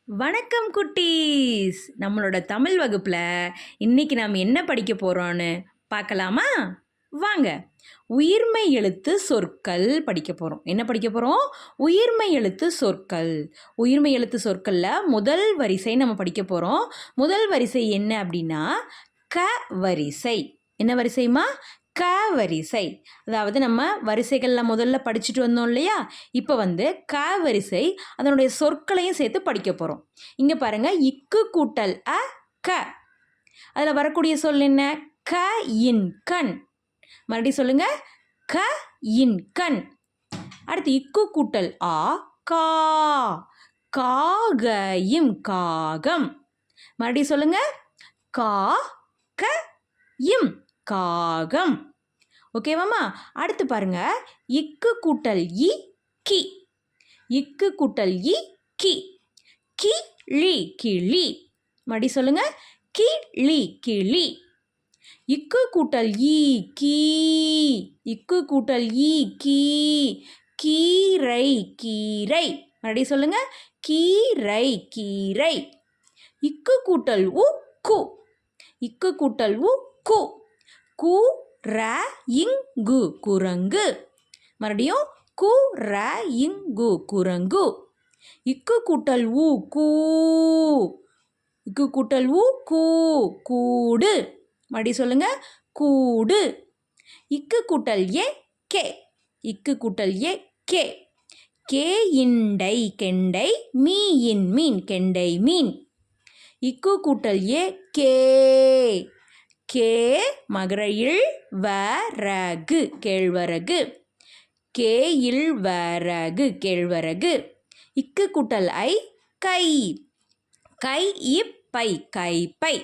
வணக்கம் குட்டீஸ். நம்மளோட தமிழ் வகுப்பில் இன்னைக்கு நாம் என்ன படிக்க போகிறோன்னு பார்க்கலாமா? வாங்க. உயிர்மெய் எழுத்து சொற்கள் படிக்க போகிறோம். என்ன படிக்க போகிறோம்? உயிர்மெய் எழுத்து சொற்கள். உயிர்மெய் எழுத்து சொற்களில் முதல் வரிசை நம்ம படிக்க போகிறோம். முதல் வரிசை என்ன அப்படின்னா க வரிசை. என்ன வரிசைமா? க வரிசை. அதாவது நம்ம வரிசைகளில் முதல்ல படிச்சுட்டு வந்தோம் இல்லையா? இப்போ க வரிசை, அதனுடைய சொற்களையும் சேர்த்து படிக்க போகிறோம். இங்கே பாருங்கள், இக்கு கூட்டல் அ க. அதில் வரக்கூடிய சொல் என்ன? க இன் கண். மறுபடியும் சொல்லுங்க, க இன் கண். அடுத்து இக்கு கூட்டல் ஆ கா. காகையும் காகம். மறுபடியும் சொல்லுங்க, கா க இம் காகம். ஓகேவாம்மா? அடுத்து பாருங்க, இக்கு கூட்டல் இ கி. இக்கு கூட்டல் இ கி. கிளி கிளி. மறுபடி சொல்லுங்க, கிளி கிளி. இக்கு கூட்டல் இ கீ. இக்கு கூட்டல் இ கீ. கீரை கீரை. மறுபடி சொல்லுங்க, கீரை கீரை. இக்கு கூட்டல் உ கு. இக்கு கூட்டல் உ கு. கு ர இங்கு குரங்கு. மறுபடியும் கு ர இங்கு குரங்கு. இக்கு கூட்டல் உ கூ. இக்கு கூட்டல் உ கூ. கூடு. மறுபடியும் சொல்லுங்க, கூடு. இக்கு கூட்டல் ஏ கே. இக்கு கூட்டல் ஏ கே. கே இண்டை கெண்டை. மீ இன் மீன் கெண்டை மீன். இக்கு கூட்டல் ஏ கே. கே மகரையில் வரகு கேழ்வரகு. கே இல் வரகு கேழ்வரகு. இக்கு கூட்டல் ஐ கை. கை இப்பை கைப்பை.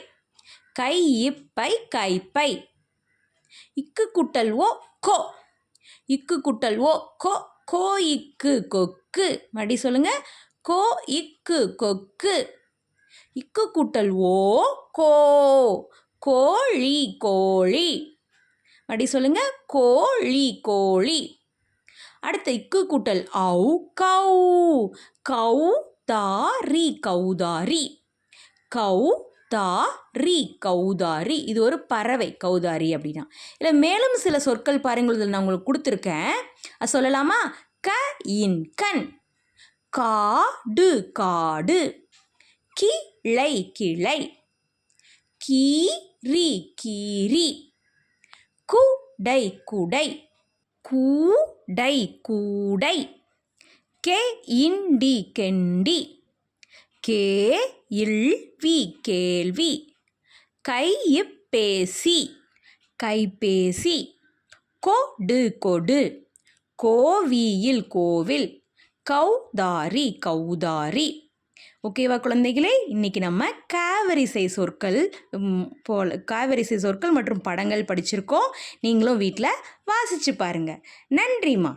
கை இப்பை கைப்பை. இக்கு கூட்டல் ஓ கோ. இக்கு கூட்டல் ஓ கோ. கோ இக்கு கொக்கு. மறுபடி சொல்லுங்க, கோ இக்கு கொக்கு. இக்கு கூட்டல் ஓ கோ. கோழி கோழி. மறுபடி சொல்லுங்க, கோழி கோழி. அடுத்து இக்கு கூட்டல் ஔ கௌ. கௌ தாரி கௌதாரி. கௌ தாரி கௌதாரி. இது ஒரு பறவை, கௌதாரி அப்படின்னா. இல்லை மேலும் சில சொற்கள் பாருங்கள், இதில் நான் உங்களுக்கு கொடுத்துருக்கேன். அது சொல்லலாமா? க இன் கண். காடு காடு. கிளை கிளை. கீரி கீரி. குடை குடை. கூடை கூடை. கே இண்டி கெண்டி. கே இல்வி கேள்வி. கைப்பேசி கைப்பேசி. கொடு கொடு. கோவியில் கோவில். கௌதாரி கௌதாரி. ஓகேவா குழந்தைகளே? இன்றைக்கி நம்ம காவரிசை சொற்கள் காவரிசை சொற்கள் மற்றும் படங்கள் படிச்சிருக்கோம். நீங்களும் வீட்டில் வாசித்து பாருங்கள். நன்றிம்மா.